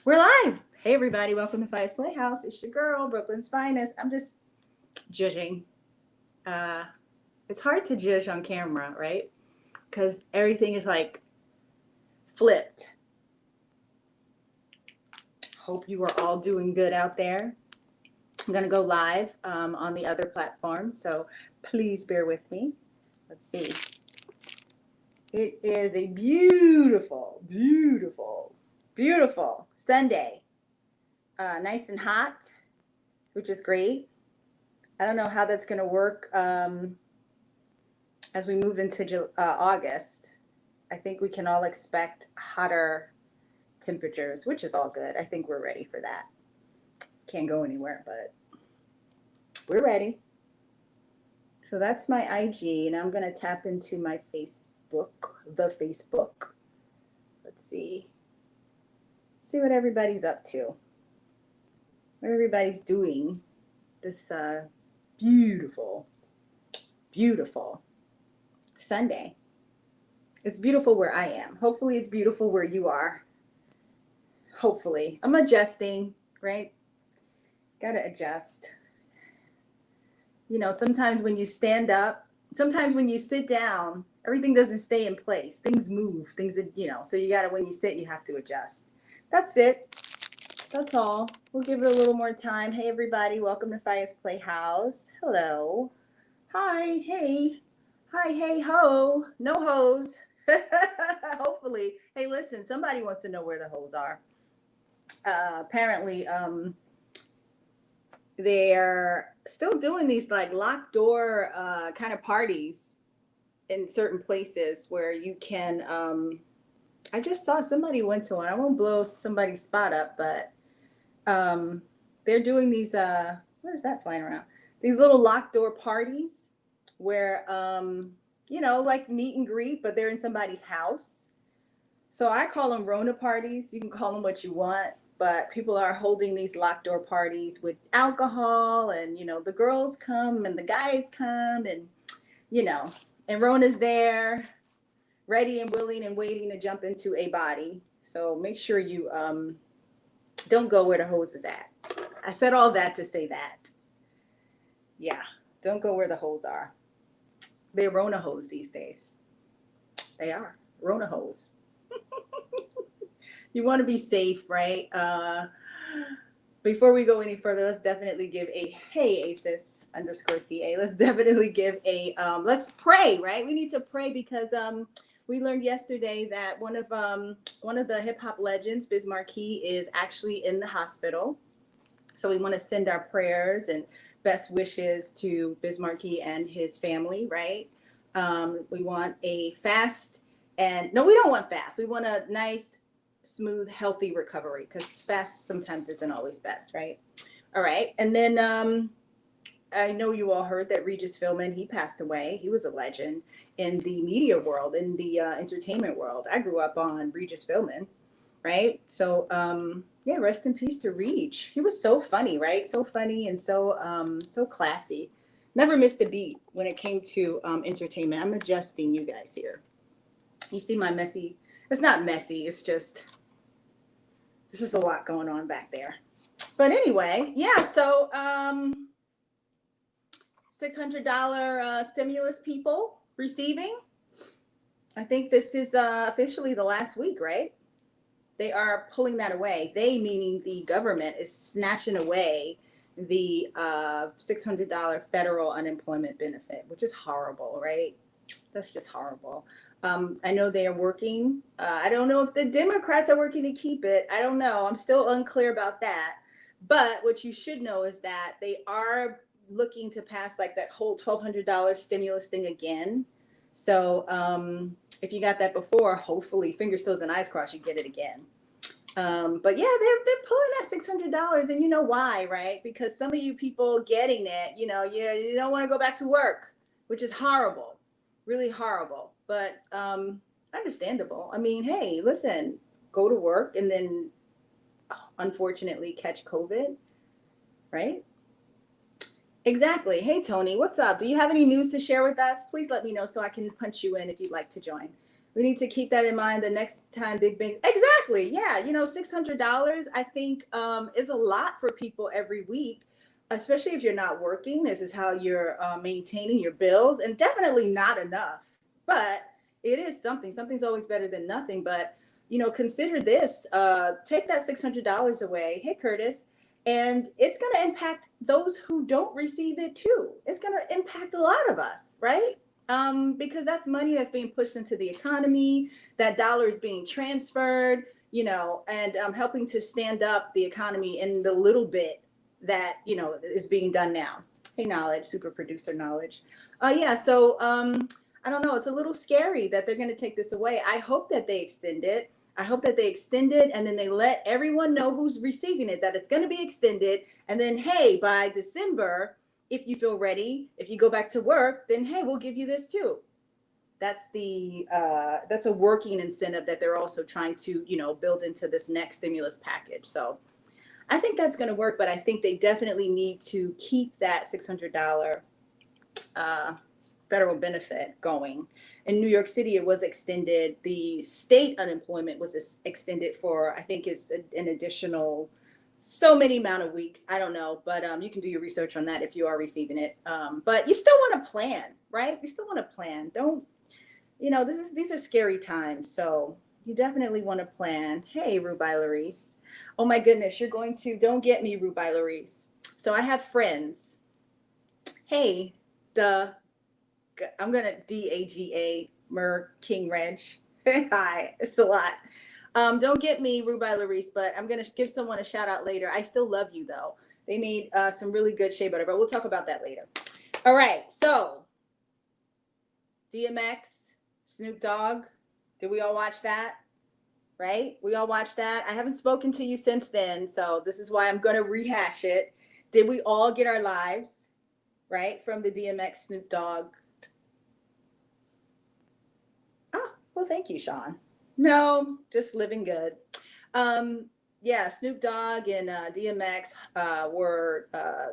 We're live. Hey, everybody. Welcome to Phya's Playhouse. It's your girl, Brooklyn's finest. I'm just judging. Uh, it's hard to judge on camera, right? Because everything is like flipped. Hope you are all doing good out there. I'm going to go live on the other platforms, so please bear with me. Let's see. It is a beautiful, beautiful, beautiful Sunday. Nice and hot, which is great. I don't know how that's going to work as we move into August. I think we can all expect hotter temperatures, which is all good. I think we're ready for that. Can't go anywhere, but we're ready. So that's my IG, and I'm going to tap into my Facebook, the Facebook. Let's see. See what everybody's up to, what everybody's doing this beautiful, beautiful Sunday. It's beautiful where I am. Hopefully, it's beautiful where you are. Hopefully. I'm adjusting, right? Gotta adjust. You know, sometimes when you stand up, sometimes when you sit down, everything doesn't stay in place. Things move, so you gotta, when you sit, you have to adjust. That's it. That's all. We'll give it a little more time. Hey, everybody. Welcome to Phya's Playhouse. Hello. Hi. Hey. Hi. Hey. Ho. No hoes. Hopefully. Hey, listen. Somebody wants to know where the hoes are. Apparently, they're still doing these like locked door kind of parties in certain places where you can. I just saw somebody went to one. I won't blow somebody's spot up, but they're doing these what is that flying around, these little locked door parties where like meet and greet, but they're in somebody's house. So I call them Rona parties. You can call them what you want, but people are holding these locked door parties with alcohol, and the girls come and the guys come, and you know and Rona's there ready and willing and waiting to jump into a body. So make sure you don't go where the hose is at. I said all that to say that. Yeah, don't go where the hoes are. They're Rona hoes these days. They are Rona hoes. You want to be safe, right? Before we go any further, let's definitely give a hey Asis underscore CA. Let's definitely give a let's pray, right? We need to pray because we learned yesterday that one of the hip hop legends, Biz Markie, is actually in the hospital. So we want to send our prayers and best wishes to Biz Markie and his family, right? We want a fast, and no, we don't want fast. We want a nice, smooth, healthy recovery, because fast sometimes isn't always best, right? All right. And then I know you all heard that Regis Philbin, he passed away. He was a legend in the media world, in the entertainment world. I grew up on Regis Philbin, right? So yeah, rest in peace to Reg. He was so funny, right? So funny and so classy. Never missed a beat when it came to entertainment. I'm adjusting you guys here. You see my messy? It's not messy. It's just there's just a lot going on back there. But anyway, yeah. So $600 stimulus people receiving. I think this is officially the last week, right? They are pulling that away. They, meaning the government, is snatching away the $600 federal unemployment benefit, which is horrible, right? That's just horrible. I know they are working. I don't know if the Democrats are working to keep it. I don't know. I'm still unclear about that. But what you should know is that they are looking to pass like that whole $1,200 stimulus thing again. So if you got that before, hopefully, fingers, toes, and eyes crossed, you get it again. But yeah, they're pulling that $600, and you know why, right? Because some of you people getting it, you don't want to go back to work, which is horrible, really horrible, but understandable. I mean, hey, listen, go to work and then unfortunately catch COVID, right? Exactly. Hey, Tony, what's up? Do you have any news to share with us? Please let me know so I can punch you in if you'd like to join. We need to keep that in mind the next time Big Bang. Exactly. Yeah. $600, I think, is a lot for people every week, especially if you're not working. This is how you're maintaining your bills, and definitely not enough. But it is something. Something's always better than nothing. But, consider this, take that $600 away. Hey, Curtis. And it's going to impact those who don't receive it too. It's going to impact a lot of us, right? Because that's money that's being pushed into the economy. That dollar is being transferred, and helping to stand up the economy in the little bit that is being done now. Hey, knowledge, super producer knowledge. Yeah, so I don't know. It's a little scary that they're going to take this away. I hope that they extend it. I hope that they extend it and then they let everyone know who's receiving it that it's going to be extended. And then, hey, by December, if you feel ready, if you go back to work, then hey, we'll give you this too. That's a working incentive that they're also trying to build into this next stimulus package. So I think that's going to work, but I think they definitely need to keep that $600 federal benefit going. In New York City, it was extended. The state unemployment was extended for, I think, is an additional so many amount of weeks. I don't know, but you can do your research on that if you are receiving it. But you still want to plan, right? You still want to plan. Don't, these are scary times. So you definitely want to plan. Hey, Rubai Larice. Oh my goodness, don't get me, Rubai Larice. So I have friends. Hey, I'm going to DAGA Mer King Reg. Hi, it's a lot. Don't get me, Rubai Larice, but I'm going to give someone a shout out later. I still love you, though. They made some really good shea butter, but we'll talk about that later. All right, so DMX, Snoop Dogg. Did we all watch that? Right? We all watched that. I haven't spoken to you since then, so this is why I'm going to rehash it. Did we all get our lives, right, from the DMX Snoop Dogg? Well, thank you, Sean. No, just living good. Yeah, Snoop Dogg and DMX were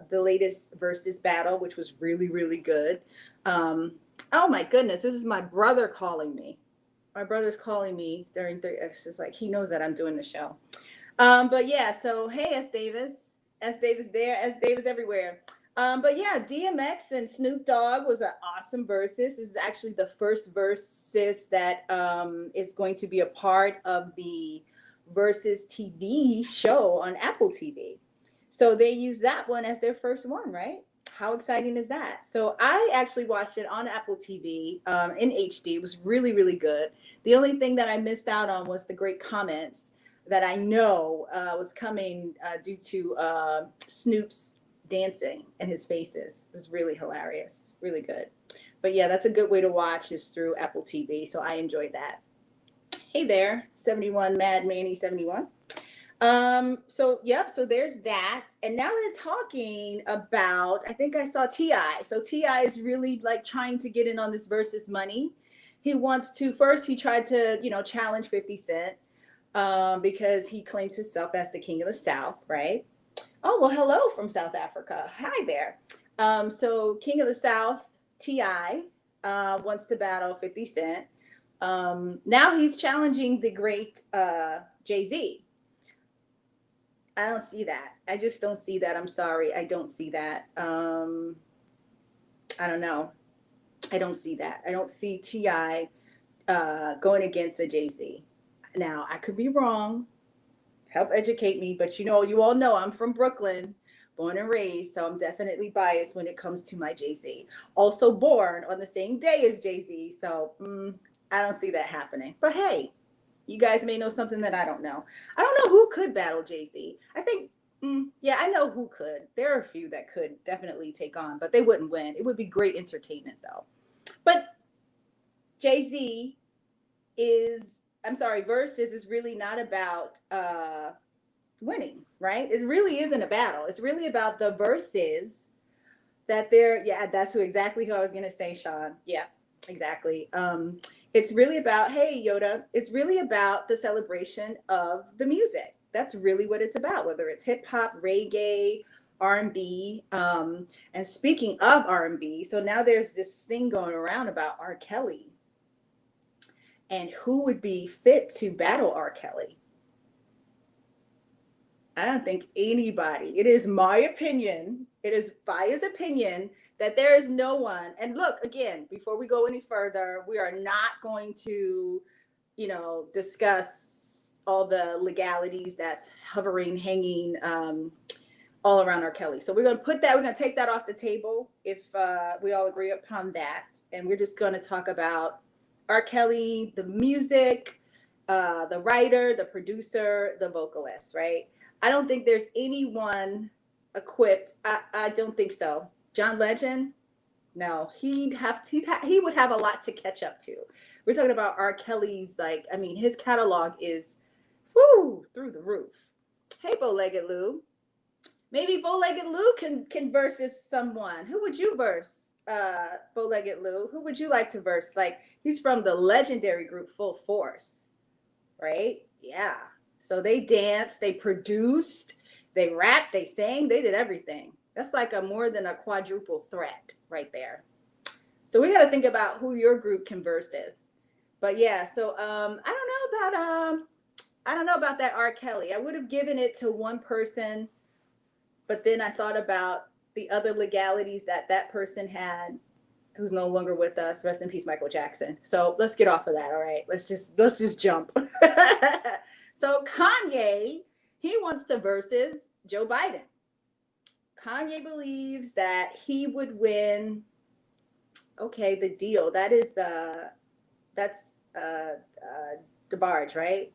the latest versus battle, which was really, really good. Oh my goodness, this is my brother calling me. My brother's calling me during it's just like he knows that I'm doing the show. But yeah, so hey, S Davis there, S Davis everywhere. But yeah, DMX and Snoop Dogg was an awesome versus. This is actually the first versus that is going to be a part of the Versus TV show on Apple TV. So they use that one as their first one, right? How exciting is that? So I actually watched it on Apple TV in HD. It was really, really good. The only thing that I missed out on was the great comments that I know was coming due to Snoop's dancing and his faces. It was really hilarious, really good. But yeah, that's a good way to watch is through Apple TV. So I enjoyed that. Hey there, 71 Mad Manny 71. So there's that. And now we're talking about, I think I saw T.I. So T.I. is really like trying to get in on this versus money. He wants to, first he tried to, challenge 50 Cent because he claims himself as the king of the South, right? Oh, well, hello from South Africa. Hi there. So King of the South, T.I. Wants to battle 50 Cent. Now he's challenging the great Jay-Z. I don't see that. I just don't see that. I'm sorry. I don't see that. I don't know. I don't see that. I don't see T.I. Going against a Jay-Z. Now, I could be wrong. Help educate me. But you all know I'm from Brooklyn, born and raised. So I'm definitely biased when it comes to my Jay-Z. Also born on the same day as Jay-Z. So I don't see that happening. But hey, you guys may know something that I don't know. I don't know who could battle Jay-Z. I think, yeah, I know who could. There are a few that could definitely take on, but they wouldn't win. It would be great entertainment, though. But Jay-Z versus is really not about winning, right? It really isn't a battle. It's really about the verses that that's exactly who I was going to say, Sean. Yeah, exactly. It's really about, hey, Yoda, it's really about the celebration of the music. That's really what it's about, whether it's hip hop, reggae, R&B. And speaking of R&B, so now there's this thing going around about R. Kelly. and who would be fit to battle R. Kelly? I don't think anybody. It is my opinion. It is Phya's opinion that there is no one. And look, again, before we go any further, we are not going to, discuss all the legalities that's hovering, hanging all around R. Kelly. So we're going to we're going to take that off the table if we all agree upon that. And we're just going to talk about R. Kelly, the music, the writer, the producer, the vocalist, right? I don't think there's anyone equipped. I don't think so. John Legend, no, he would have a lot to catch up to. We're talking about R. Kelly's, his catalog is through the roof. Hey, Bow-Legged Lou. Maybe Bow-Legged Lou can versus someone. Who would you verse, Bow-Legged Lou? Who would you like to verse? Like, he's from the legendary group Full Force, right? Yeah. So they danced, they produced, they rapped, they sang, they did everything. That's like more than a quadruple threat right there. So we got to think about who your group can versus. But yeah, so I don't know about that R. Kelly. I would have given it to one person, but then I thought about the other legalities that person had, who's no longer with us. Rest in peace, Michael Jackson. So let's get off of that. All right, let's just jump. So Kanye, he wants to versus Joe Biden. Kanye believes that he would win. Okay, the deal. That's DeBarge, right?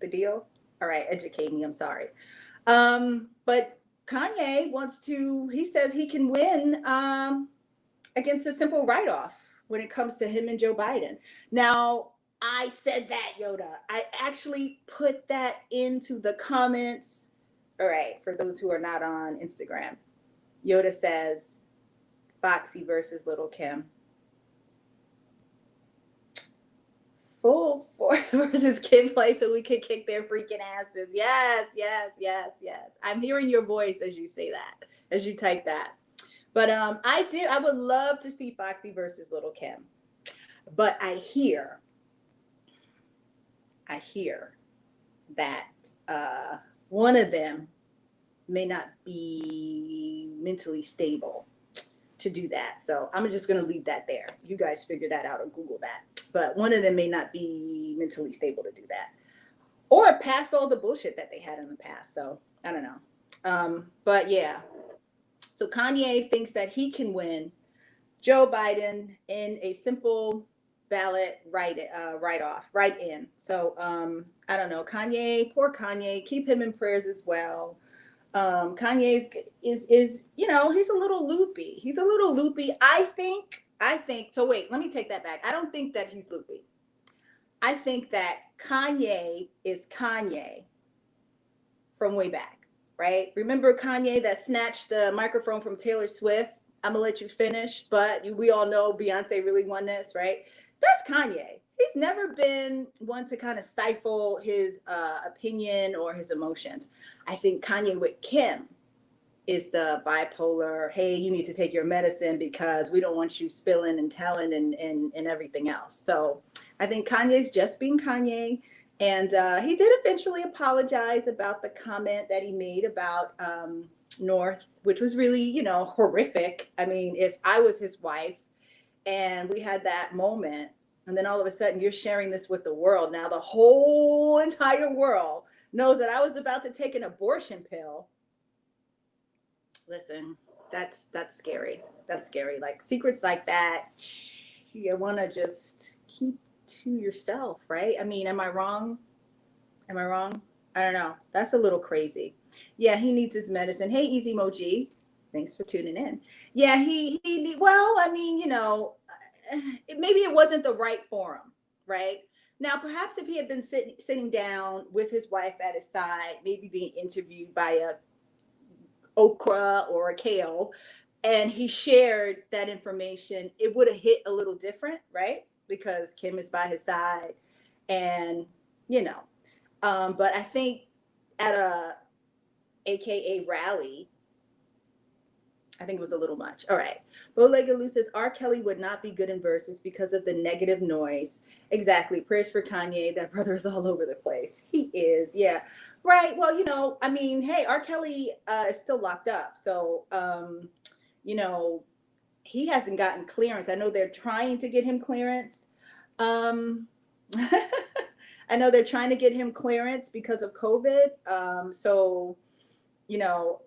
The deal. All right, educate me. I'm sorry. But Kanye he says he can win against a simple write-off when it comes to him and Joe Biden. Now, I said that, Yoda. I actually put that into the comments. All right, for those who are not on Instagram. Yoda says, Foxy versus Little Kim. Full Force versus Kim Play so we can kick their freaking asses. Yes. I'm hearing your voice as you say that, as you type that. But I would love to see Foxy versus Little Kim. But I hear that one of them may not be mentally stable to do that. So I'm just going to leave that there. You guys figure that out or Google that. But one of them may not be mentally stable to do that or pass all the bullshit that they had in the past. So I don't know. But yeah. So Kanye thinks that he can win Joe Biden in a simple ballot write-in. So I don't know. Poor Kanye, keep him in prayers as well. Kanye is he's a little loopy. I think. So wait, let me take that back. I don't think that he's loopy. I think that Kanye is Kanye from way back, right? Remember Kanye that snatched the microphone from Taylor Swift? I'm gonna let you finish, but we all know Beyonce really won this, right? That's Kanye. He's never been one to kind of stifle his opinion or his emotions. I think Kanye with Kim is the bipolar, hey, you need to take your medicine because we don't want you spilling and telling and everything else. So I think Kanye's just being Kanye. And he did eventually apologize about the comment that he made about North, which was really, horrific. I mean, if I was his wife and we had that moment, and then all of a sudden you're sharing this with the world. Now the whole entire world knows that I was about to take an abortion pill. Listen, that's scary. That's scary. Like secrets like that, you want to just keep to yourself, right? I mean, am I wrong? I don't know. That's a little crazy. Yeah, he needs his medicine. Hey, Easy Moji. Thanks for tuning in. Yeah, maybe it wasn't the right forum, right? Now, perhaps if he had been sitting down with his wife at his side, maybe being interviewed by a okra or a kale, and he shared that information, it would have hit a little different, right? Because Kim is by his side, and but I think at a AKA rally, I think it was a little much. All right. Bowlega Lou says R. Kelly would not be good in verses because of the negative noise. Exactly. Prayers for Kanye. That brother is all over the place. He is. Yeah. Right. Well, I mean, hey, R. Kelly is still locked up. So, you know, he hasn't gotten clearance. I know they're trying to get him clearance. Um, I know they're trying to get him clearance because of COVID. So,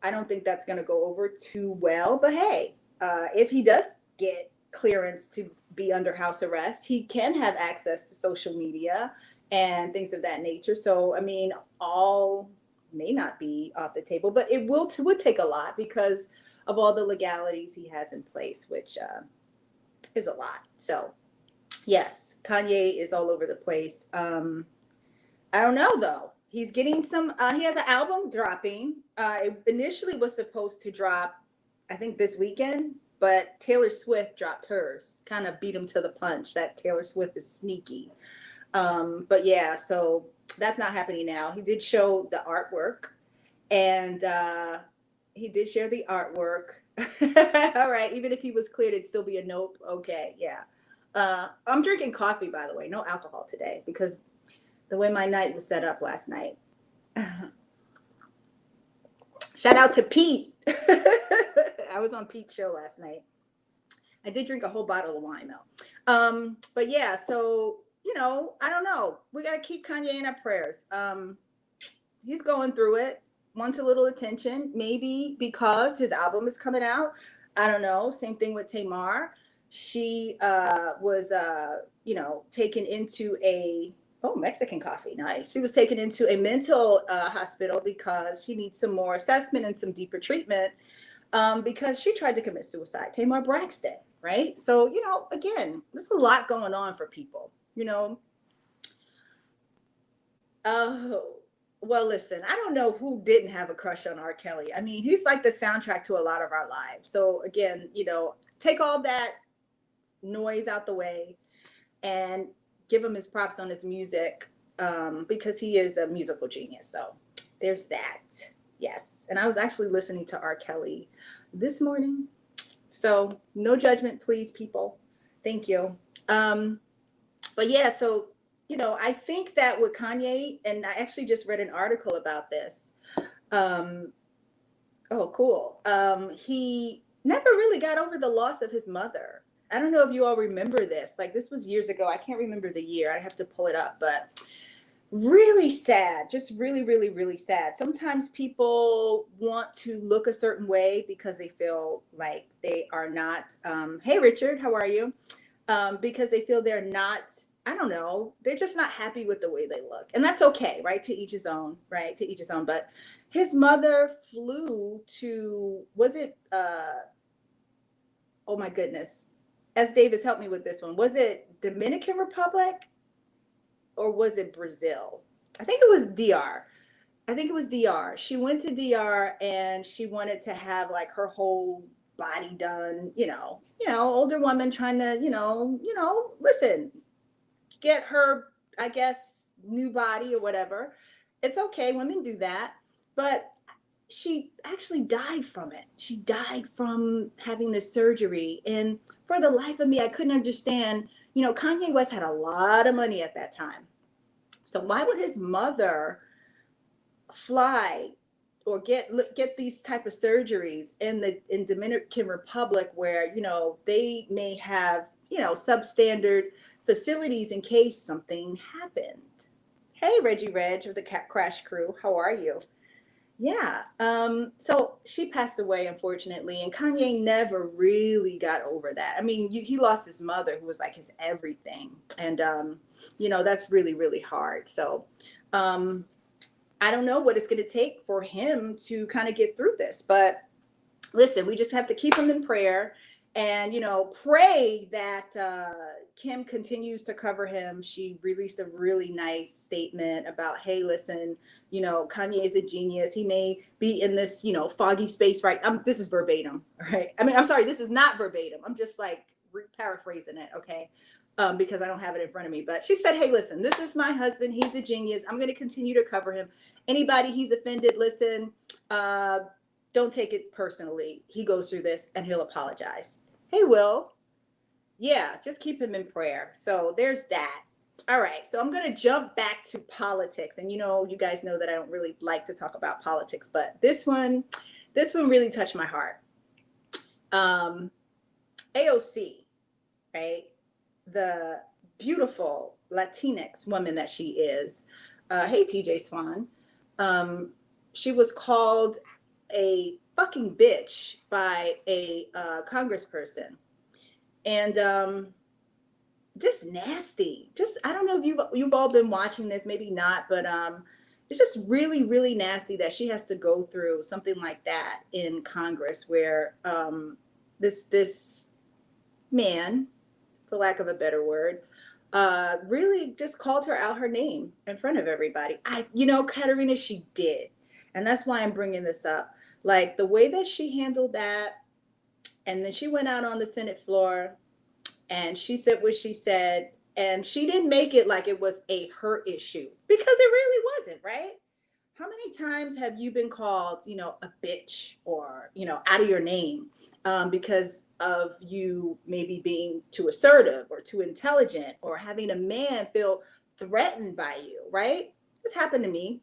I don't think that's going to go over too well. But hey, if he does get clearance to be under house arrest, he can have access to social media and things of that nature. So, I mean, all may not be off the table, but it would take a lot because of all the legalities he has in place, which is a lot. So, yes, Kanye is all over the place. I don't know though. He's getting some. He has an album dropping. It initially was supposed to drop, I think, this weekend, but Taylor Swift dropped hers. Kind of beat him to the punch. That Taylor Swift is sneaky. But yeah, so that's not happening now. He did show the artwork, and he did share the artwork. All right, even if he was cleared, it'd still be a nope. Okay, yeah. I'm drinking coffee, by the way, no alcohol today because the way my night was set up last night. Shout out to Pete. I was on Pete's show last night. I did drink a whole bottle of wine though. But yeah, so I don't know. We got to keep Kanye in our prayers. He's going through it. Wants a little attention, maybe because his album is coming out. I don't know. Same thing with Tamar. She was, taken into Mexican coffee. Nice. She was taken into a mental hospital because she needs some more assessment and some deeper treatment because she tried to commit suicide. Tamar Braxton, right? So, again, there's a lot going on for people, Oh, well, listen, I don't know who didn't have a crush on R. Kelly. I mean, he's like the soundtrack to a lot of our lives. So, again, take all that noise out the way and give him his props on his music because he is a musical genius. So there's that. Yes. And I was actually listening to R. Kelly this morning. So no judgment, please, people. Thank you. But yeah, so, I think that with Kanye, and I actually just read an article about this. Oh, cool. He never really got over the loss of his mother. I don't know if you all remember this. Like, this was years ago. I can't remember the year. I have to pull it up, but really sad. Just really, really, really sad. Sometimes people want to look a certain way because they feel like they are not. Hey, Richard, how are you? Because they feel they're not. I don't know. They're just not happy with the way they look, and that's okay, right? To each his own, right? To each his own. But his mother flew to. Was it? Oh my goodness. S. Davis, help me with this one. Was it Dominican Republic or was it Brazil? I think it was DR. I think it was DR. She went to DR and she wanted to have like her whole body done, older woman trying to, listen, get her, I guess, new body or whatever. It's okay. Women do that. But she actually died from it. She died from having this surgery. And for the life of me, I couldn't understand. Kanye West had a lot of money at that time. So why would his mother fly or get these type of surgeries in Dominican Republic where, they may have, substandard facilities in case something happened? Hey, Reggie Reg of the Crash Crew, how are you? Yeah. So she passed away, unfortunately, and Kanye never really got over that. I mean, he lost his mother, who was like his everything. And, that's really, really hard. So I don't know what it's going to take for him to kind of get through this. But listen, we just have to keep him in prayer and, pray that Kim continues to cover him. She released a really nice statement about, hey, listen, Kanye is a genius. He may be in this, foggy space, right? This is verbatim, right? I mean, I'm sorry, this is not verbatim. I'm just like paraphrasing it, okay? Because I don't have it in front of me. But she said, hey, listen, this is my husband. He's a genius. I'm going to continue to cover him. Anybody he's offended, listen, don't take it personally. He goes through this and he'll apologize. Hey, Will. Yeah, just keep him in prayer. So there's that. All right, so I'm going to jump back to politics. And you guys know that I don't really like to talk about politics, but this one really touched my heart. AOC, right? The beautiful Latinx woman that she is. Hey, TJ Swan. She was called a fucking bitch by a congressperson. And just nasty. Just, I don't know if you've all been watching this, maybe not, but it's just really, really nasty that she has to go through something like that in Congress, where this man, for lack of a better word, really just called her out her name in front of everybody. Katerina, she did. And that's why I'm bringing this up. Like the way that she handled that, and then she went out on the Senate floor and she said what she said, and she didn't make it like it was her issue, because it really wasn't, right? How many times have you been called, a bitch, or, out of your name, because of you maybe being too assertive or too intelligent, or having a man feel threatened by you, right? This happened to me.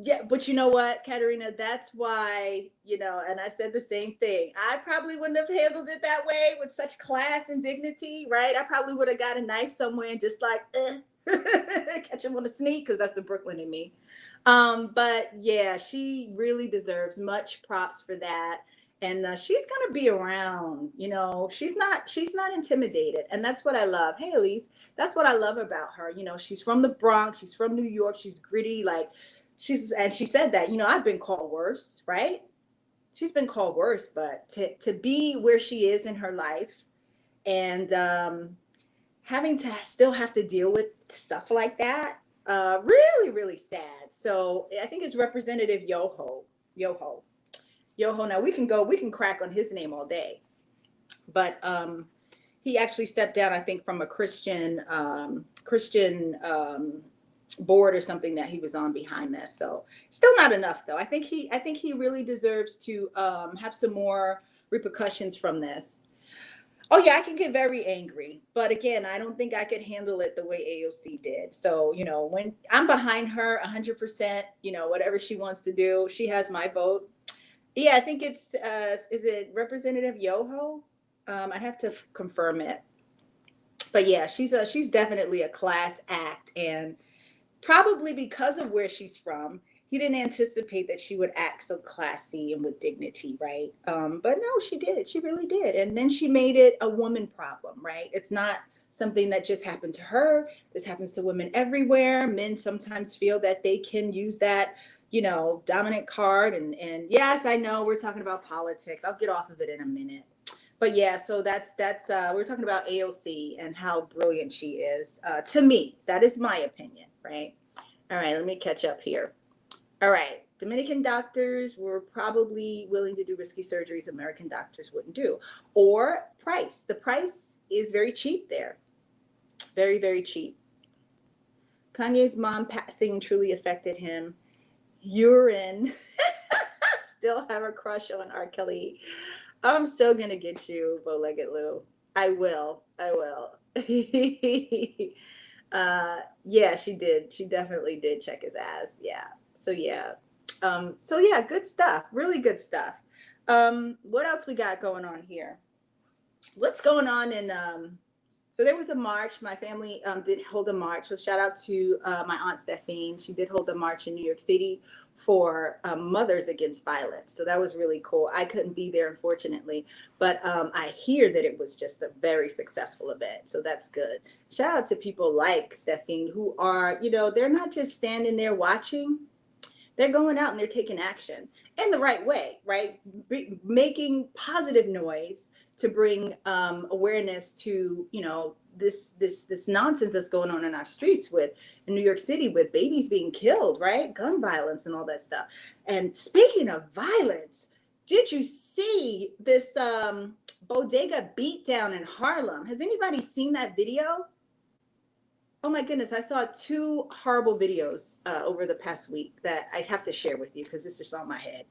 Yeah, but you know what, Katerina, that's why, and I said the same thing. I probably wouldn't have handled it that way with such class and dignity, right? I probably would have got a knife somewhere and just like, catch him on the sneak, because that's the Brooklyn in me. But yeah, she really deserves much props for that. And she's gonna be around, she's not intimidated, and that's what I love. Hey, Elise, that's what I love about her. She's from the Bronx, she's from New York, she's gritty, like and she said that, I've been called worse, right? She's been called worse, but to be where she is in her life, and having to still have to deal with stuff like that, really, really sad. So I think it's Representative Yoho. Now we can crack on his name all day, but he actually stepped down, I think, from a Christian board or something that he was on behind this. So still not enough, though. I think he really deserves to have some more repercussions from this. Oh yeah, I can get very angry, but again, I don't think I could handle it the way AOC did. So when I'm behind her 100%, whatever she wants to do, she has my vote. Yeah, I think it's is it Representative Yoho? I'd have to confirm it. But yeah, she's definitely a class act, and probably because of where she's from, he didn't anticipate that she would act so classy and with dignity, right? But no, she did. She really did. And then she made it a woman problem, right? It's not something that just happened to her. This happens to women everywhere. Men sometimes feel that they can use that, dominant card. And yes, I know we're talking about politics. I'll get off of it in a minute. But yeah, so that's we're talking about AOC and how brilliant she is. To me, that is my opinion, right? All right, let me catch up here. All right, Dominican doctors were probably willing to do risky surgeries American doctors wouldn't do. Or price. The price is very cheap there. Very, very cheap. Kanye's mom passing truly affected him. Urine. Still have a crush on R. Kelly. I'm still going to get you, Bow-Legged Lou. I will. Yeah, she did. She definitely did check his ass. Yeah. So yeah. Good stuff. Really good stuff. What else we got going on here? What's going on in so there was a march. My family did hold a march. So shout out to my aunt Stephanie. She did hold a march in New York City for Mothers Against Violence. So that was really cool. I couldn't be there, unfortunately, but I hear that it was just a very successful event. So that's good. Shout out to people like Stephanie, who are, they're not just standing there watching. They're going out and they're taking action in the right way, right? Making positive noise to bring awareness to, this nonsense that's going on in our streets in New York City, with babies being killed, right? Gun violence and all that stuff. And speaking of violence, did you see this bodega beatdown in Harlem? Has anybody seen that video? Oh my goodness, I saw 2 horrible videos over the past week that I have to share with you because it's just on my head.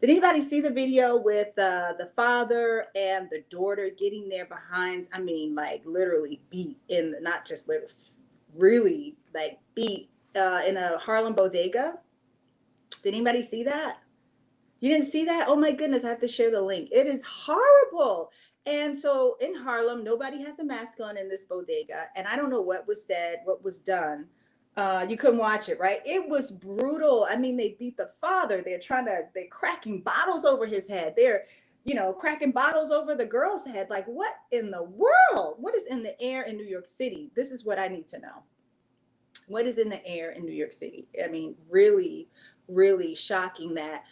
Did anybody see the video with the father and the daughter getting their behinds? I mean, like literally beat in, not just literally, really like beat in a Harlem bodega. Did anybody see that? You didn't see that? Oh my goodness, I have to share the link. It is horrible. And so in Harlem, nobody has a mask on in this bodega. And I don't know what was said, what was done. You couldn't watch it, right? It was brutal. I mean, they beat the father. They're cracking bottles over his head. They're, cracking bottles over the girl's head. Like, what in the world? What is in the air in New York City? This is what I need to know. What is in the air in New York City? I mean, really, really shocking that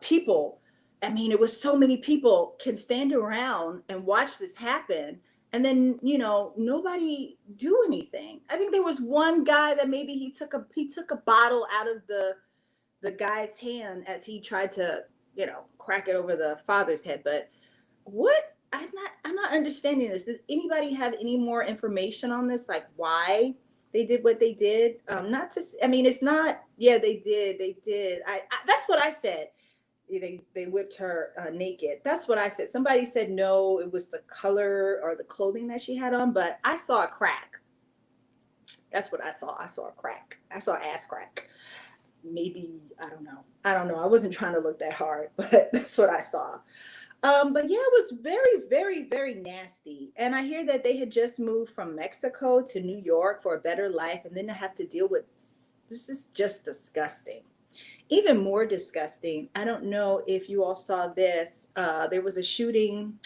people, I mean, it was so many people can stand around and watch this happen. And then, nobody do anything. I think there was one guy that maybe he took a bottle out of the guy's hand as he tried to, crack it over the father's head. But what I'm not understanding this. Does anybody have any more information on this? Like why they did what they did? Not to, I mean, it's not, yeah, they did. That's what I said. They whipped her naked. That's what I said. Somebody said no, it was the color or the clothing that she had on, but I saw a crack. That's what I saw. I saw a crack. I saw ass crack. Maybe, I don't know. I wasn't trying to look that hard, but that's what I saw. But yeah, it was very, very, very nasty. And I hear that they had just moved from Mexico to New York for a better life, and then to have to deal with this is just disgusting. Even more disgusting. I don't know if you all saw this. There was a shooting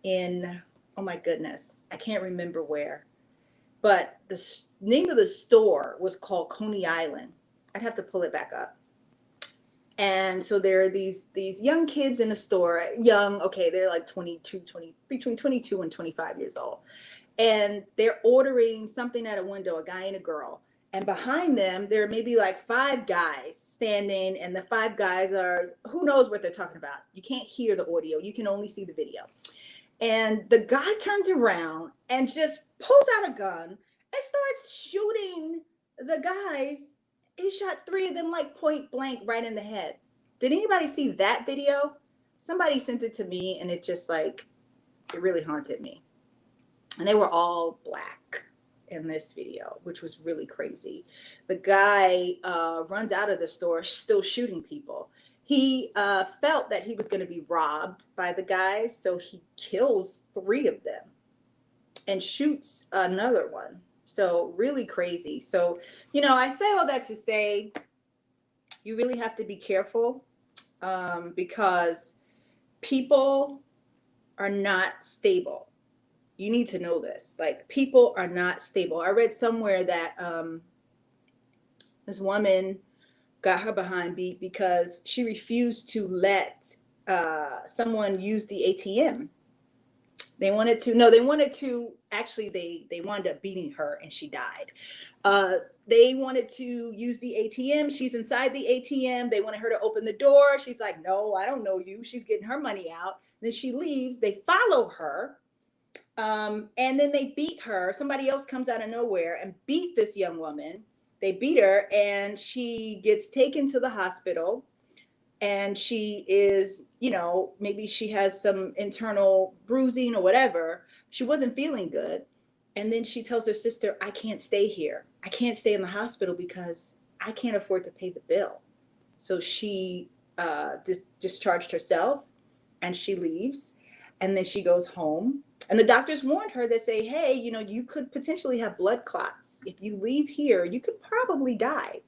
in, oh my goodness, I can't remember where, but the name of the store was called Coney Island. I'd have to pull it back up. And so there are these young kids in the store, young, okay, they're like 22, between 22 and 25 years old. And they're ordering something at a window, a guy and a girl. And behind them, there are maybe like five guys standing, and the five guys are, who knows what they're talking about. You can't hear the audio. You can only see the video. And the guy turns around and just pulls out a gun and starts shooting the guys. He shot three of them like point blank right in the head. Did anybody see that video? Somebody sent it to me, and it just like, it really haunted me. And they were all black in this video, which was really crazy. The guy runs out of the store still shooting people. He felt that he was going to be robbed by the guys, so he kills three of them and shoots another one. So really crazy. So, I say all that to say you really have to be careful because people are not stable. You need to know this. Like, people are not stable. I read somewhere that this woman got her behind beat because she refused to let someone use the ATM. They wanted to, actually, they wound up beating her and she died. They wanted to use the ATM. She's inside the ATM. They wanted her to open the door. She's like, no, I don't know you. She's getting her money out. Then she leaves. They follow her. And then they beat her. Somebody else comes out of nowhere and beat this young woman. They beat her and she gets taken to the hospital. And she is, maybe she has some internal bruising or whatever. She wasn't feeling good. And then she tells her sister, I can't stay here. I can't stay in the hospital because I can't afford to pay the bill. So she discharged herself and she leaves. And then she goes home. And the doctors warned her. They say, hey, you could potentially have blood clots. If you leave here, you could probably die.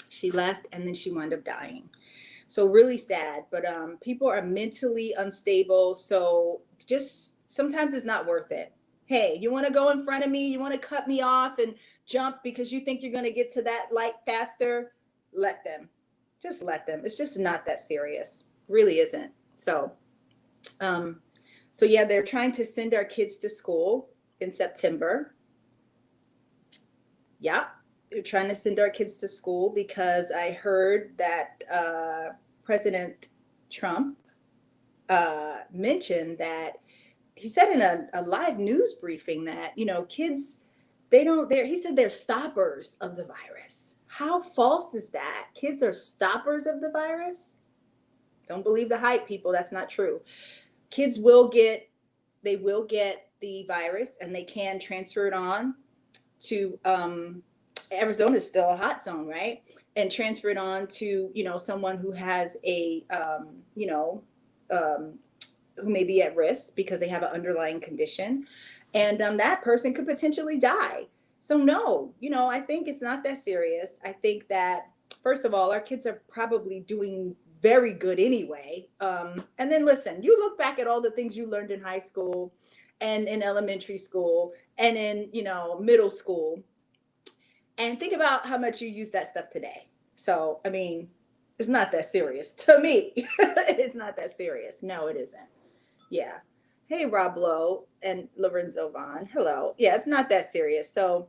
She left and then she wound up dying. So really sad, but people are mentally unstable. So just sometimes it's not worth it. Hey, you want to go in front of me? You want to cut me off and jump because you think you're going to get to that light faster? Let them. Just let them. It's just not that serious. Really isn't. So yeah, they're trying to send our kids to school in September. Yeah. They're trying to send our kids to school because I heard that President Trump mentioned that he said in a live news briefing that, kids, he said they're stoppers of the virus. How false is that? Kids are stoppers of the virus? Don't believe the hype, people. That's not true. Kids will get, they will get the virus, and they can transfer it on to Arizona is still a hot zone, right? And transfer it on to, someone who has a, um, who may be at risk because they have an underlying condition. And that person could potentially die. So, no, I think it's not that serious. I think that, first of all, our kids are probably doing very good anyway. And then listen, you look back at all the things you learned in high school and in elementary school and in, middle school, and think about how much you use that stuff today. So, I mean, it's not that serious to me. It's not that serious. No, it isn't. Yeah. Hey, Rob Lowe and Lorenzo Vaughn. Hello. Yeah, it's not that serious. So,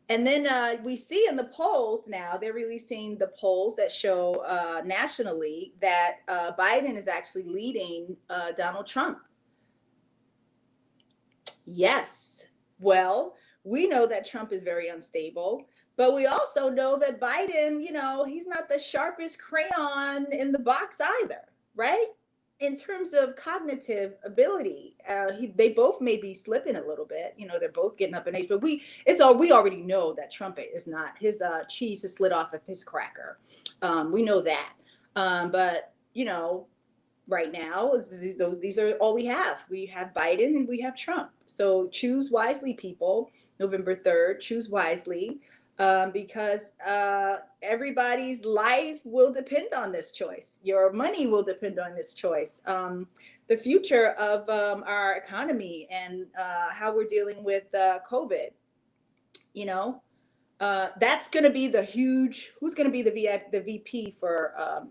and then we see in the polls now, they're releasing the polls that show nationally that Biden is actually leading Donald Trump. Yes. Well, we know that Trump is very unstable, but we also know that Biden, he's not the sharpest crayon in the box either, right? In terms of cognitive ability, they both may be slipping a little bit. They're both getting up in age, but we already know that Trump is not. His cheese has slid off of his cracker. We know that, but right now these are all we have. We have Biden and we have Trump. So choose wisely, people. November 3rd, choose wisely, because everybody's life will depend on this choice. Your money will depend on this choice. The future of our economy and how we're dealing with COVID. That's going to be the huge. Who's going to be the VP for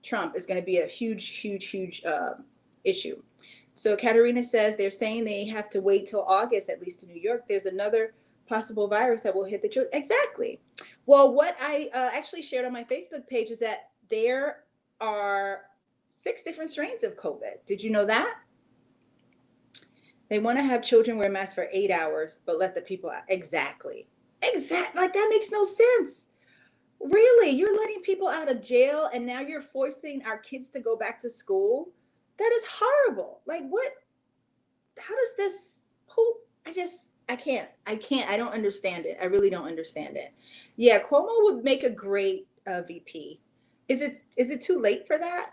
Trump is going to be a huge issue. So Katerina says they're saying they have to wait till August, at least in New York. There's another possible virus that will hit the children. Exactly. Well, what I actually shared on my Facebook page is that there are 6 different strains of COVID. Did you know that? They want to have children wear masks for 8 hours, but let the people out. Exactly. Like, that makes no sense. Really? You're letting people out of jail and now you're forcing our kids to go back to school? That is horrible. Like, what? How does this? Who? I can't. I don't understand it. I really don't understand it. Yeah, Cuomo would make a great VP. Is it too late for that?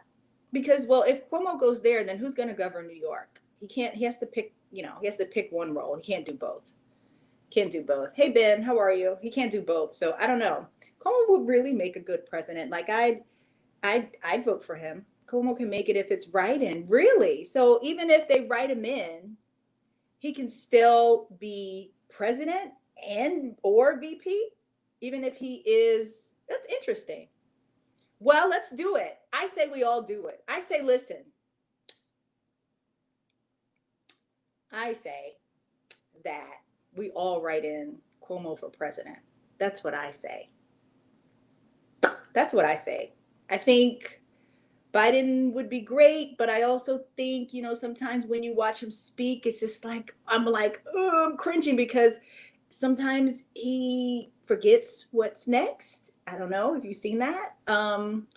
Because, well, if Cuomo goes there, then who's going to govern New York? He can't. He has to pick. He has to pick one role. He can't do both. Can't do both. Hey Ben, how are you? He can't do both. So I don't know. Cuomo would really make a good president. Like, I'd vote for him. Cuomo can make it if it's write in. Really? So even if they write him in, he can still be president and or VP, even if he is. That's interesting. Well, let's do it. I say we all do it. I say, listen. I say that we all write in Cuomo for president. That's what I say. That's what I say. I think Biden would be great, but I also think, sometimes when you watch him speak, it's just like, I'm cringing because sometimes he forgets what's next. I don't know if you've seen that.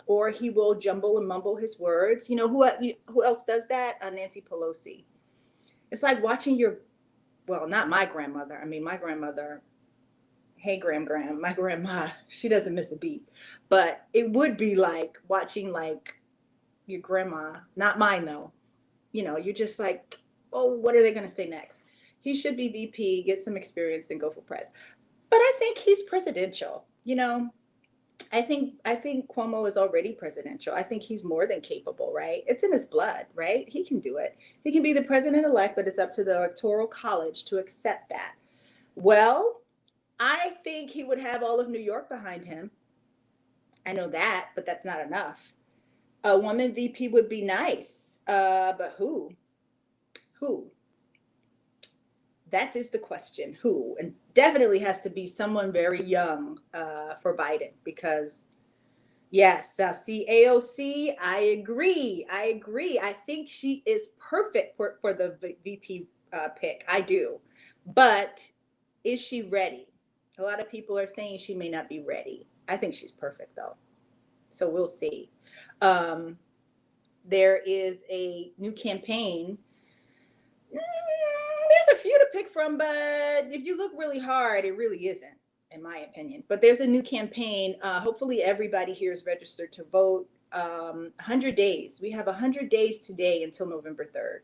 Or he will jumble and mumble his words. Who else does that? Nancy Pelosi. It's like watching well, not my grandmother. I mean, my grandmother, hey, my grandma, she doesn't miss a beat. But it would be like watching like your grandma, not mine though. You're just like, oh, what are they going to say next? He should be VP, get some experience and go for press. But I think he's presidential. I think Cuomo is already presidential. I think he's more than capable, right? It's in his blood, right? He can do it. He can be the president-elect, but it's up to the Electoral College to accept that. Well, I think he would have all of New York behind him. I know that, but that's not enough. A woman VP would be nice, but who? Who? That is the question. Who? And definitely has to be someone very young for Biden, because yes, see, AOC, I agree. I think she is perfect for the VP pick. I do. But is she ready? A lot of people are saying she may not be ready. I think she's perfect though. So we'll see. there is a new campaign. There's a few to pick from, but if you look really hard, it really isn't, in my opinion. But there's a new campaign. Hopefully, everybody here is registered to vote. 100 days. We have 100 days today until November 3rd.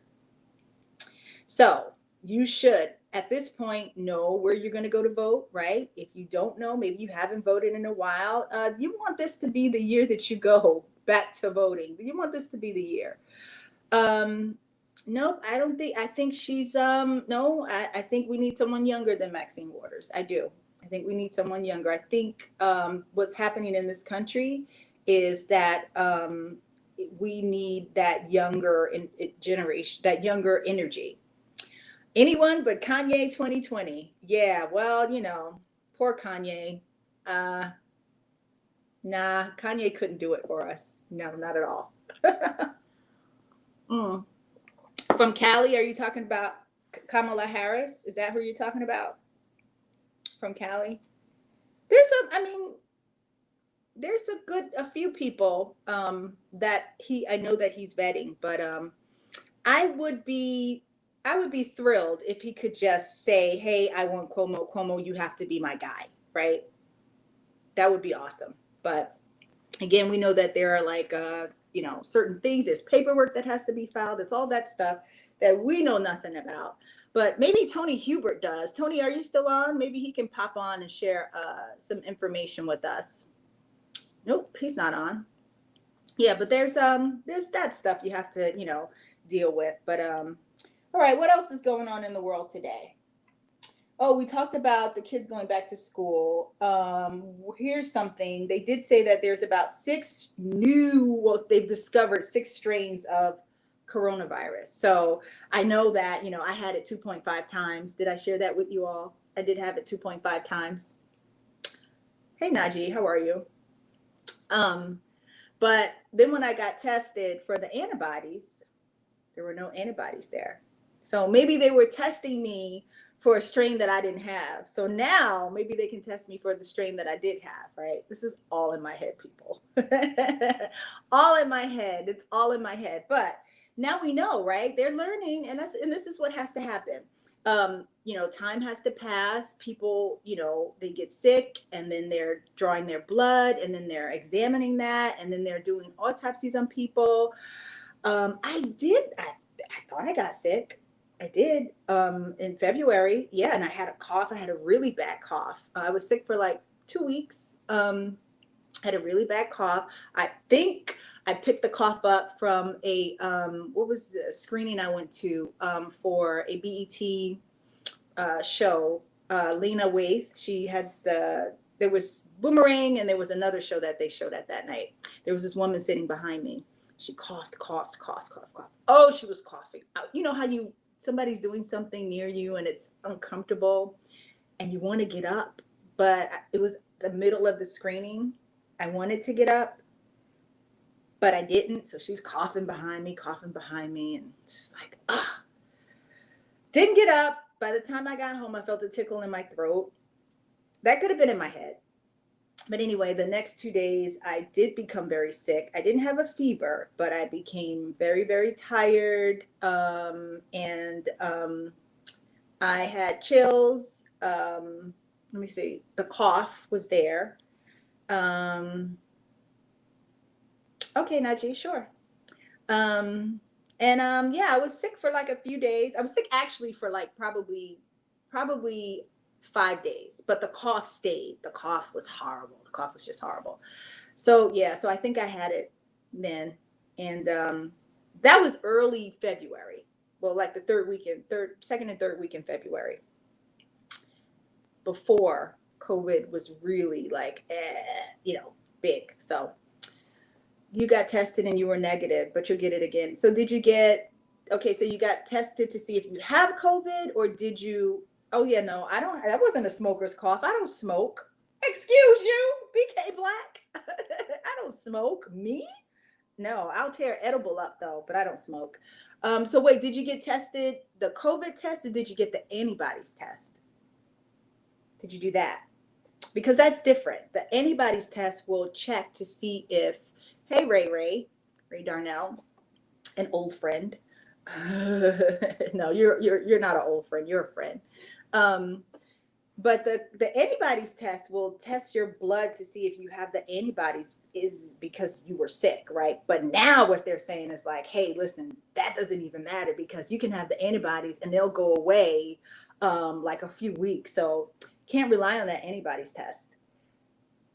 So you should, at this point, know where you're going to go to vote, right? If you don't know, maybe you haven't voted in a while. You want this to be the year that you go back to voting. You want this to be the year. Nope, I don't think. I think she's no. I think we need someone younger than Maxine Waters. I do. I think we need someone younger. I think what's happening in this country is that we need that younger generation, that younger energy. Anyone but Kanye 2020. Yeah, well, poor Kanye. Uh, nah, Kanye couldn't do it for us. No, not at all. Mm. From Cali, are you talking about Kamala Harris? Is that who you're talking about? From Cali? There's a few people that I know that he's vetting, but I would be thrilled if he could just say, "Hey, I want Cuomo. Cuomo, you have to be my guy," right? That would be awesome. But again, we know that there are like certain things. There's paperwork that has to be filed. It's all that stuff that we know nothing about. But maybe Tony Hubert does. Tony, are you still on? Maybe he can pop on and share some information with us. Nope, he's not on. Yeah, but there's that stuff you have to deal with. But all right, what else is going on in the world today? Oh, we talked about the kids going back to school. Here's something. They did say that there's about they've discovered 6 strains of coronavirus. So I know that, I had it 2.5 times. Did I share that with you all? I did have it 2.5 times. Hey, Najee, how are you? But then when I got tested for the antibodies, there were no antibodies there. So maybe they were testing me for a strain that I didn't have. So now maybe they can test me for the strain that I did have, right? This is all in my head, people. All in my head. It's all in my head. But now we know, right? They're learning, and this is what has to happen. Time has to pass. People, they get sick, and then they're drawing their blood, and then they're examining that, and then they're doing autopsies on people. I thought I got sick. I did in February. Yeah, and I had a cough. I had a really bad cough. I was sick for like 2 weeks. Had a really bad cough. I think I picked the cough up from a what was the screening I went to for a BET show. Lena Waithe. She has there was Boomerang, and there was another show that they showed at that night. There was this woman sitting behind me. She coughed. Oh, she was coughing. You know how somebody's doing something near you and it's uncomfortable and you want to get up, but it was the middle of the screening. I wanted to get up, but I didn't. So she's coughing behind me, and just like, didn't get up. By the time I got home, I felt a tickle in my throat. That could have been in my head. But anyway, the next 2 days, I did become very sick. I didn't have a fever, but I became very, very tired. And I had chills. Let me see. The cough was there. Okay, Najee, sure. Yeah, I was sick for like a few days. I was sick actually for like probably 5 days, but the cough stayed. The cough was horrible. The cough was just horrible. So yeah, so I think I had it then. And that was early February. Well, like the second and third week in February, before COVID was really like, big. So you got tested and you were negative, but you'll get it again. So so you got tested to see if you have COVID, or did you? Oh yeah, no, I don't. That wasn't a smoker's cough. I don't smoke. Excuse you, BK Black. I don't smoke. Me? No, I'll tear edible up though, but I don't smoke. So wait, did you get tested the COVID test, or did you get the antibodies test? Did you do that? Because that's different. The antibodies test will check to see if, hey, Ray Darnell, an old friend. No, you're not an old friend. You're a friend. Um, but the antibodies test will test your blood to see if you have the antibodies is because you were sick, right? But now what they're saying is like, hey, listen, that doesn't even matter because you can have the antibodies and they'll go away like a few weeks. So can't rely on that antibodies test.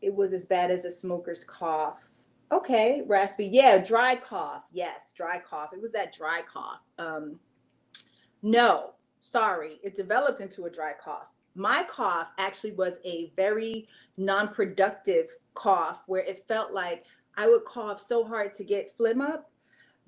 It was as bad as a smoker's cough. Okay, raspy. Yeah, dry cough. Yes, dry cough. It was that dry cough. No, sorry, it developed into a dry cough. My cough actually was a very non-productive cough where it felt like I would cough so hard to get phlegm up,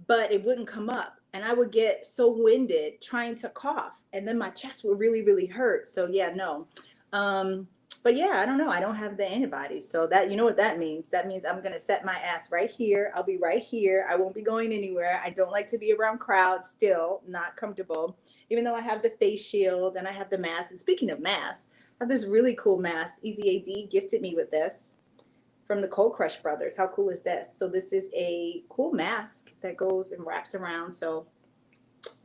but it wouldn't come up. And I would get so winded trying to cough. And then my chest would really, really hurt. So yeah, no. Um, but yeah, I don't know. I don't have the antibodies. So that, you know what that means? That means I'm going to set my ass right here. I'll be right here. I won't be going anywhere. I don't like to be around crowds still, not comfortable, even though I have the face shield and I have the mask. And speaking of masks, I have this really cool mask. Easy AD gifted me with this from the Cold Crush Brothers. How cool is this? So this is a cool mask that goes and wraps around. So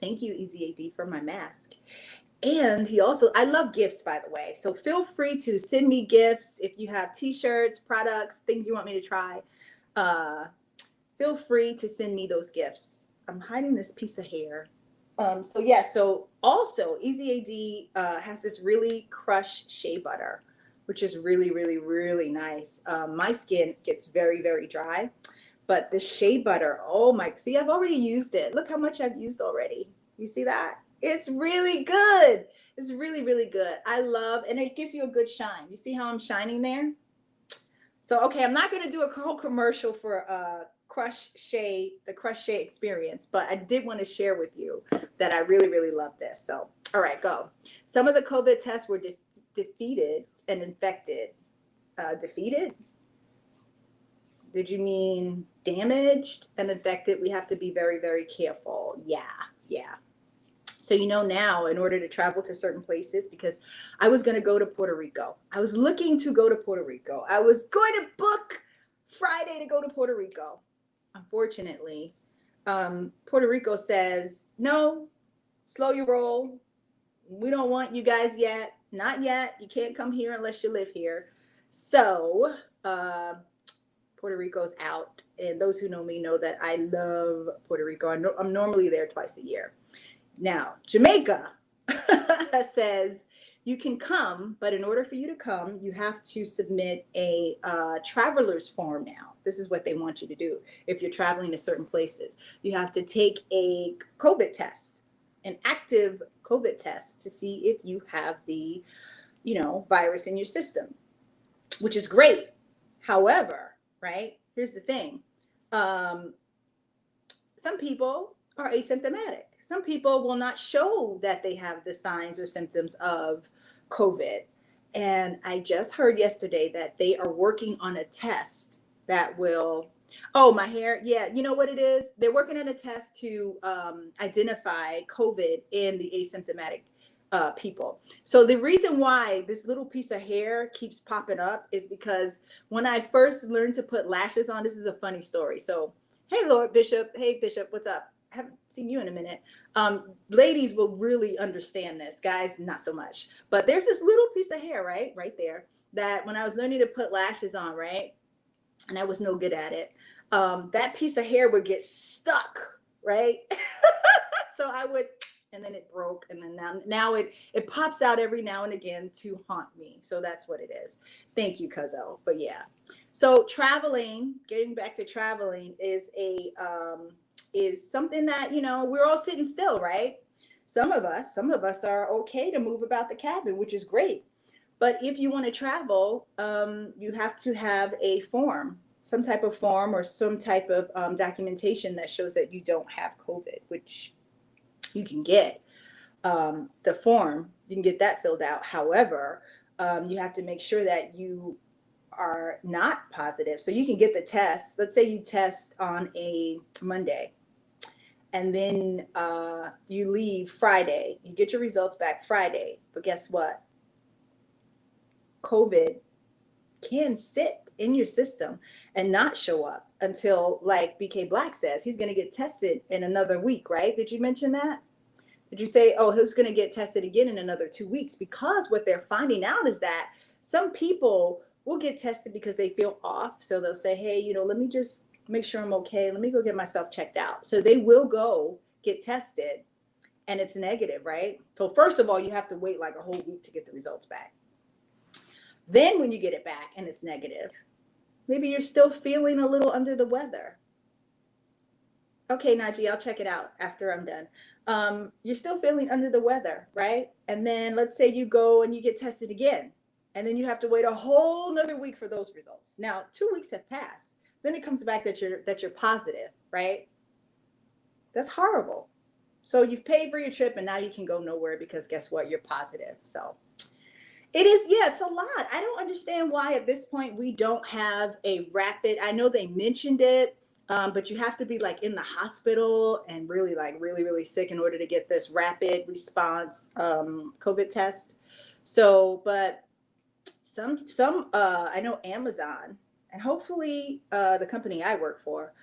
thank you, Easy AD, for my mask. And he also, I love gifts, by the way. So feel free to send me gifts if you have t-shirts, products, things you want me to try. Uh, Feel free to send me those gifts. I'm hiding this piece of hair. So yeah, so also Easy AD has this really crushed shea butter, which is really, really, really nice. My skin gets very, very dry, but the shea butter, oh my, see, I've already used it. Look how much I've used already. You see that? It's really good. It's really, really good. I love, and it gives you a good shine. You see how I'm shining there? So, okay, I'm not going to do a whole commercial for the Crush Shea experience, but I did want to share with you that I really, really love this. So, all right, go. Some of the COVID tests were defeated and infected. Defeated? Did you mean damaged and infected? We have to be very, very careful. Yeah, yeah. So, you know, now in order to travel to certain places, because I was going to go to Puerto Rico. I was looking to go to Puerto Rico. I was going to book Friday to go to Puerto Rico. Unfortunately, Puerto Rico says, no, slow your roll. We don't want you guys yet. Not yet. You can't come here unless you live here. So Puerto Rico's out. And those who know me know that I love Puerto Rico. I'm normally there twice a year. Now, Jamaica says you can come, but in order for you to come, you have to submit a traveler's form now. This is what they want you to do. If you're traveling to certain places, you have to take a COVID test, an active COVID test to see if you have the, virus in your system, which is great. However, right, here's the thing. Some people are asymptomatic. Some people will not show that they have the signs or symptoms of COVID. And I just heard yesterday that they are working on a test that will, oh, my hair. Yeah, you know what it is? They're working on a test to identify COVID in the asymptomatic people. So the reason why this little piece of hair keeps popping up is because when I first learned to put lashes on, this is a funny story. So, hey, Lord Bishop. Hey, Bishop, what's up? Haven't seen you in a minute. Ladies will really understand this. Guys, not so much. But there's this little piece of hair, right there, that when I was learning to put lashes on, right, and I was no good at it, that piece of hair would get stuck, right? So I would, and then it broke, and then now it pops out every now and again to haunt me. So that's what it is. Thank you, Cuzzo. But yeah, so traveling, getting back to traveling, is something that we're all sitting still, right? Some of us are okay to move about the cabin, which is great. But if you want to travel, you have to have a form, some type of form or some type of documentation that shows that you don't have COVID, which you can get. The form, you can get that filled out. However, you have to make sure that you are not positive. So you can get the test. Let's say you test on a Monday, and then you leave Friday. You get your results back Friday. But guess what? COVID can sit in your system and not show up until, like BK Black says, he's going to get tested in another week, right? Did you mention that? Did you say, oh, he's going to get tested again in another 2 weeks? Because what they're finding out is that some people will get tested because they feel off. So they'll say, hey, let me just make sure I'm okay. Let me go get myself checked out. So they will go get tested and it's negative, right? So first of all, you have to wait like a whole week to get the results back. Then when you get it back and it's negative, maybe you're still feeling a little under the weather. Okay, Najee, I'll check it out after I'm done. You're still feeling under the weather, right? And then let's say you go and you get tested again, and then you have to wait a whole nother week for those results. Now, 2 weeks have passed. Then it comes back that you're positive, right? That's horrible. So you've paid for your trip and now you can go nowhere because guess what? You're positive. So it is, yeah, it's a lot. I don't understand why at this point we don't have a rapid, I know they mentioned it, but you have to be like in the hospital and really really sick in order to get this rapid response COVID test. So, but some I know Amazon and hopefully the company I work for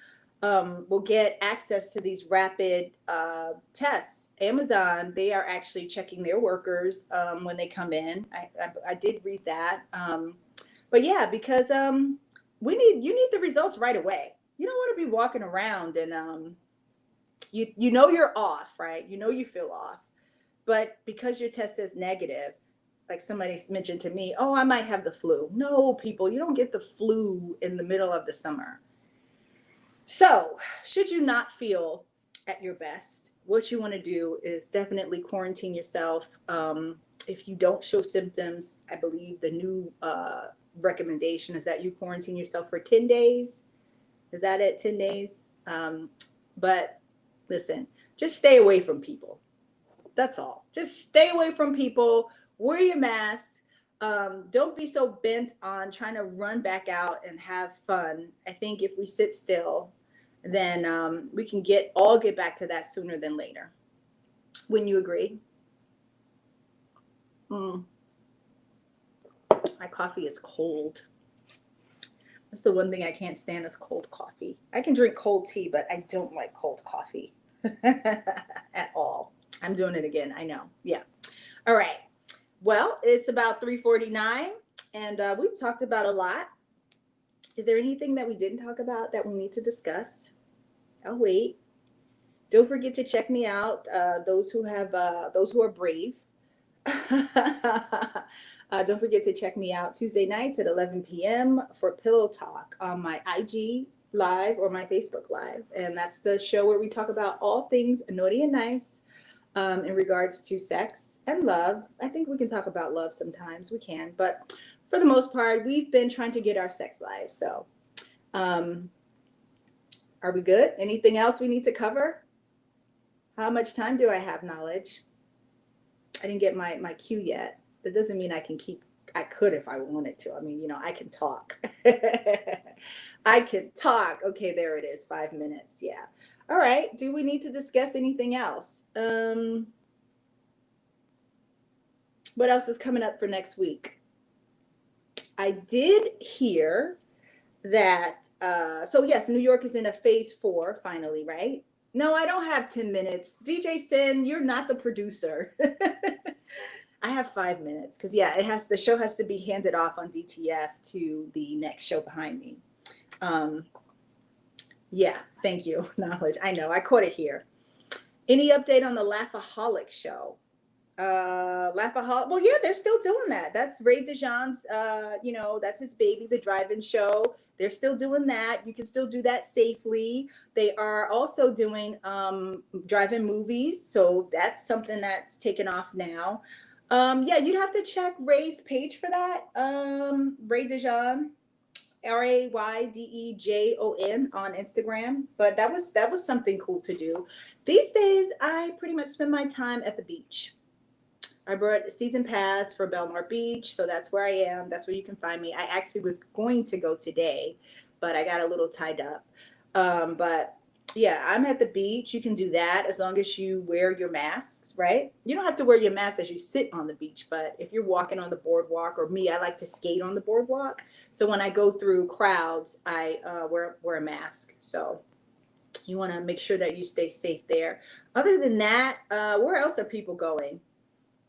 will get access to these rapid tests. Amazon, they are actually checking their workers when they come in. I did read that. But yeah, because you need the results right away. You don't want to be walking around and you know you're off, right? You know you feel off. But because your test is negative, like somebody mentioned to me, oh, I might have the flu. No, people, you don't get the flu in the middle of the summer. So, should you not feel at your best, what you want to do is definitely quarantine yourself. If you don't show symptoms, I believe the new recommendation is that you quarantine yourself for 10 days. Is that it? 10 days? But listen, just stay away from people. That's all. Just stay away from people. Wear your mask. Don't be so bent on trying to run back out and have fun. I think if we sit still, then we can all get back to that sooner than later. Wouldn't you agree? My coffee is cold. That's the one thing I can't stand is cold coffee. I can drink cold tea, but I don't like cold coffee at all. I'm doing it again. I know. Yeah. All right. Well, it's about 3:49 and we've talked about a lot. Is there anything that we didn't talk about that we need to discuss? I'll wait. Don't forget to check me out. Those who are brave. Don't forget to check me out Tuesday nights at 11 p.m. for Pillow Talk on my IG Live or my Facebook Live. And that's the show where we talk about all things naughty and nice in regards to sex and love. I think we can talk about love sometimes. We can. But for the most part, we've been trying to get our sex lives. So are we good? Anything else we need to cover? How much time do I have, Knowledge? I didn't get my cue yet. That doesn't mean I could if I wanted to. I mean, I can talk. I can talk. Okay, there it is. 5 minutes. Yeah. All right. Do we need to discuss anything else? What else is coming up for next week? I did hear that, so yes, New York is in a phase 4 finally, right? No, I don't have 10 minutes. DJ Sin, you're not the producer. I have 5 minutes because the show has to be handed off on DTF to the next show behind me. Yeah, thank you, Knowledge. I know, I caught it here. Any update on the Laughaholic show? Laughaholic, well, yeah, they're still doing that. That's Ray DeJean's, that's his baby, the drive-in show. They're still doing that. You can still do that safely. They are also doing drive-in movies, so that's something that's taken off now. Yeah, you'd have to check Ray's page for that. Ray DeJean, RayDejon on Instagram. But that was something cool to do. These days, I pretty much spend my time at the beach. I brought a season pass for Belmar Beach, so that's where I am. That's where you can find me. I actually was going to go today, but I got a little tied up. But Yeah, I'm at the beach. You can do that as long as you wear your masks, right? You don't have to wear your mask as you sit on the beach, but if you're walking on the boardwalk, or me, I like to skate on the boardwalk. So when I go through crowds, I wear a mask. So you want to make sure that you stay safe there. Other than that, where else are people going?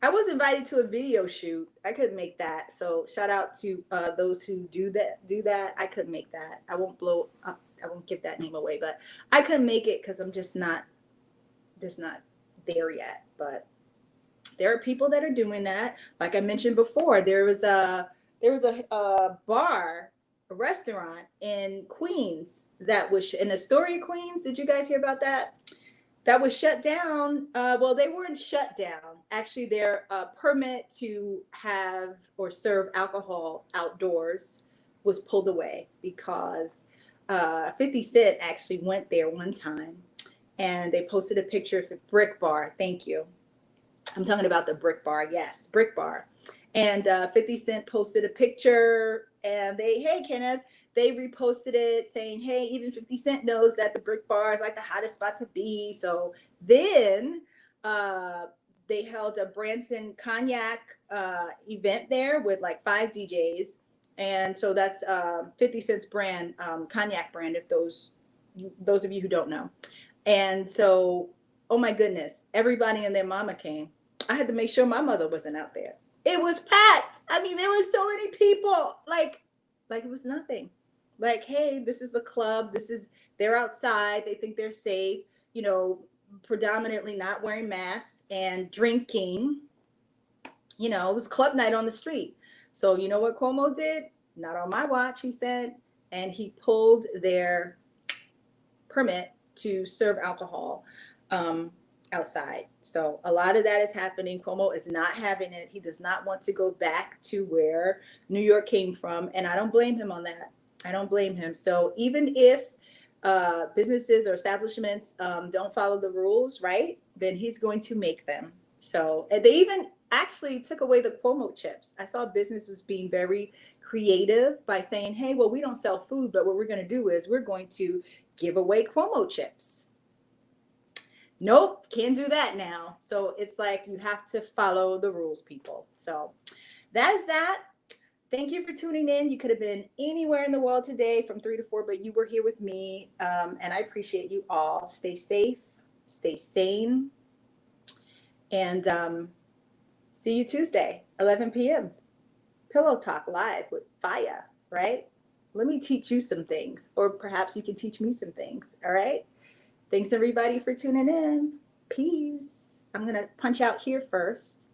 I was invited to a video shoot. I couldn't make that. So shout out to those who do that. Do that. I couldn't make that. I won't blow up. I won't give that name away, but I couldn't make it because I'm just not there yet. But there are people that are doing that. Like I mentioned before, there was a bar, a restaurant in Queens that was in Astoria, Queens. Did you guys hear about that? That was shut down. Well, they weren't shut down. Actually, their permit to have or serve alcohol outdoors was pulled away because 50 Cent actually went there one time, and they posted a picture of the Brick Bar. Thank you. I'm talking about the Brick Bar. Yes, Brick Bar. And 50 Cent posted a picture, and hey, Kenneth, they reposted it saying, hey, even 50 Cent knows that the Brick Bar is like the hottest spot to be. So then uh, they held a Branson cognac event there with like 5 DJs. And so that's 50 Cent's brand, cognac brand, if those of you who don't know. And so, oh my goodness, everybody and their mama came. I had to make sure my mother wasn't out there. It was packed. I mean, there were so many people. Like it was nothing. Like, hey, this is the club. They're outside. They think they're safe. You know, predominantly not wearing masks and drinking. It was club night on the street. So you know what Cuomo did? Not on my watch, he said, and he pulled their permit to serve alcohol outside. So a lot of that is happening. Cuomo is not having it. He does not want to go back to where New York came from. And I don't blame him on that. I don't blame him. So even if businesses or establishments don't follow the rules, right, then he's going to make them. So and they even actually took away the Cuomo chips. I saw businesses being very creative by saying, hey, well, we don't sell food, but what we're going to do is we're going to give away Cuomo chips. Nope, can't do that now. So it's like you have to follow the rules, people. So that is that. Thank you for tuning in. You could have been anywhere in the world today from 3 to 4, but you were here with me. And I appreciate you all. Stay safe, stay sane, and see you Tuesday, 11 p.m. Pillow Talk Live with Phya, right? Let me teach you some things, or perhaps you can teach me some things, all right? Thanks everybody for tuning in. Peace. I'm going to punch out here first.